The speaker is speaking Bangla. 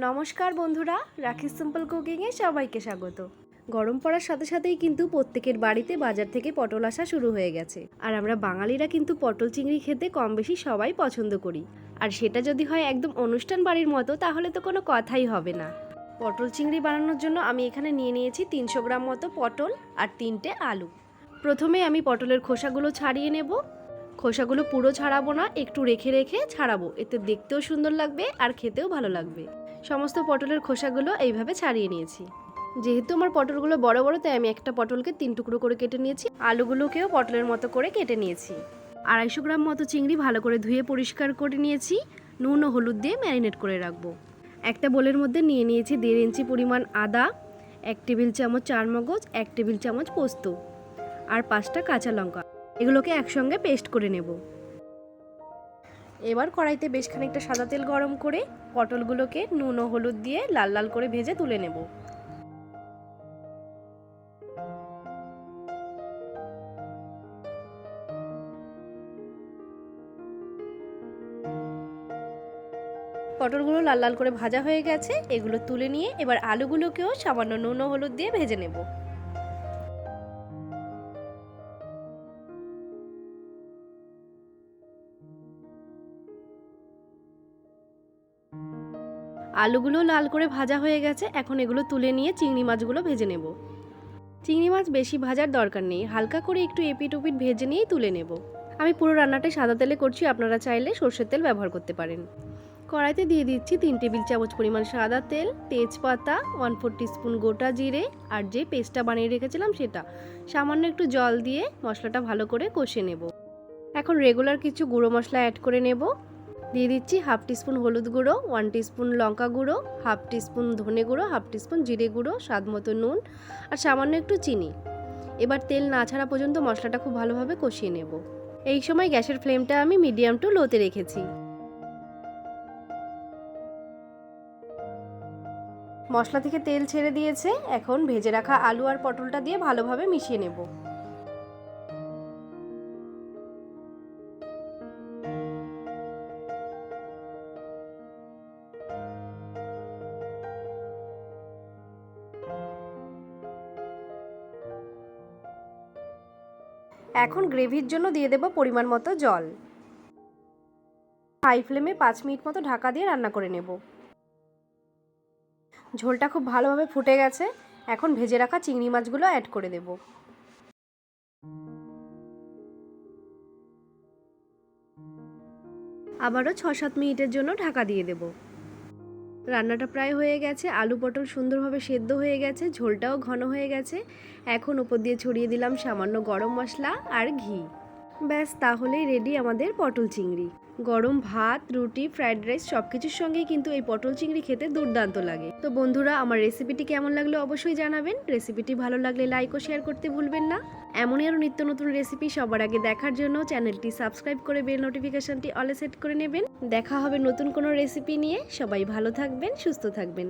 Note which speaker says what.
Speaker 1: নমস্কার বন্ধুরা, রাখি সিম্পল কুকিংয়ে সবাইকে স্বাগত। গরম পড়ার সাথে সাথেই কিন্তু প্রত্যেকের বাড়িতে বাজার থেকে পটল আসা শুরু হয়ে গেছে। আর আমরা বাঙালিরা কিন্তু পটল চিংড়ি খেতে কম বেশি সবাই পছন্দ করি। আর সেটা যদি হয় একদম অনুষ্ঠান বাড়ির মতো, তাহলে তো কোনো কথাই হবে না। পটল চিংড়ি বানানোর জন্য আমি এখানে নিয়ে নিয়েছি 300 গ্রাম মতো পটল আর 3টে আলু। প্রথমে আমি পটলের খোসাগুলো ছাড়িয়ে নেব। খোসাগুলো পুরো ছাড়াবো না, একটু রেখে রেখে ছাড়াবো, এতে দেখতেও সুন্দর লাগবে আর খেতেও ভালো লাগবে। সমস্ত পটলের খোসাগুলো এইভাবে ছাড়িয়ে নিয়েছি। যেহেতু আমার পটলগুলো বড় বড়, তাই আমি একটা পটলকে 3 টুকরো করে কেটে নিয়েছি। আলুগুলোকেও পটলের মতো করে কেটে নিয়েছি। 250 গ্রাম মতো চিংড়ি ভালো করে ধুয়ে পরিষ্কার করে নিয়েছি। নুন ও হলুদ দিয়ে ম্যারিনেট করে রাখবো। একটা বোলের মধ্যে নিয়ে নিয়েছি 1.5 ইঞ্চি পরিমাণ আদা, 1 টেবিল চামচ চারমগজ, 1 টেবিল চামচ পোস্ত আর 5টা কাঁচা লঙ্কা। এগুলোকে একসঙ্গে পেস্ট করে নেব। এবার কড়াইতে বেশ খানিকটা সাদা তেল গরম করে পটলগুলোকে নুন ও হলুদ দিয়ে লাল লাল করে ভেজে তুলে নেব। পটলগুলো লাল লাল করে ভাজা হয়ে গেছে, এগুলো তুলে নিয়ে এবার আলুগুলোকেও সামান্য নুন ও হলুদ দিয়ে ভেজে নেব। আলুগুলো লাল করে ভাজা হয়ে গেছে, এখন এগুলো তুলে নিয়ে চিংড়ি মাছগুলো ভেজে নেব। চিংড়ি মাছ বেশি ভাজার দরকার নেই, হালকা করে একটু এপিট ওপিট ভেজে নিয়েই তুলে নেব। আমি পুরো রান্নাটাই সাদা তেলে করছি, আপনারা চাইলে সর্ষের তেল ব্যবহার করতে পারেন। কড়াইতে দিয়ে দিচ্ছি 3 টেবিল চামচ পরিমাণ সাদা তেল, তেজপাতা, 1/4 টিস্পুন গোটা জিরে আর যে পেস্টটা বানিয়ে রেখেছিলাম সেটা। সামান্য একটু জল দিয়ে মশলাটা ভালো করে কষে নেব। এখন রেগুলার কিছু গুঁড়ো মশলা অ্যাড করে নেব। দিয়ে দিচ্ছি 1/2 টিস্পুন হলুদ গুঁড়ো, 1 টিস্পুন লঙ্কা গুঁড়ো, 1/2 টিস্পুন ধনে গুঁড়ো, 1/2 টিস্পুন জিরে গুঁড়ো, স্বাদ মতো নুন আর সামান্য একটু চিনি। এবার তেল না ছাড়া পর্যন্ত মশলাটা খুব ভালোভাবে কষিয়ে নেব। এই সময় গ্যাসের ফ্লেমটা আমি মিডিয়াম টু লোতে রেখেছি। মশলা থেকে তেল ছেড়ে দিয়েছে, এখন ভেজে রাখা আলু আর পটলটা দিয়ে ভালোভাবে মিশিয়ে নেব। এখন গ্রেভির জন্য দিয়ে দেব পরিমাণ মতো জল। হাই ফ্লেমে 5 মিনিট মতো ঢাকা দিয়ে রান্না করে নেব। ঝোলটা খুব ভালোভাবে ফুটে গেছে, এখন ভেজে রাখা চিংড়ি মাছগুলো অ্যাড করে দেব। আবারও 6-7 মিনিটের জন্য ঢাকা দিয়ে দেব। রান্নাটা প্রায় হয়ে গেছে, আলু পটল সুন্দরভাবে সেদ্ধ হয়ে গেছে, ঝোলটাও ঘন হয়ে গেছে। এখন উপর দিয়ে ছড়িয়ে দিলাম সামান্য গরম মশলা আর ঘি। ব্যাস, তাহলেই রেডি আমাদের পটল চিংড়ি। গরম ভাত, রুটি, ফ্রাইড রাইস সব কিছুর সঙ্গেই কিন্তু এই পটল চিংড়ি খেতে দুর্দান্ত লাগে। তো বন্ধুরা, আমার রেসিপিটি কেমন লাগলো অবশ্যই জানাবেন। রেসিপিটি ভালো লাগলে লাইক ও শেয়ার করতে ভুলবেন না। এমনই আরও নিত্য নতুন রেসিপি সবার আগে দেখার জন্য চ্যানেলটি সাবস্ক্রাইব করে বেল নোটিফিকেশনটি অলে সেট করে নেবেন। দেখা হবে নতুন কোনো রেসিপি নিয়ে। সবাই ভালো থাকবেন, সুস্থ থাকবেন।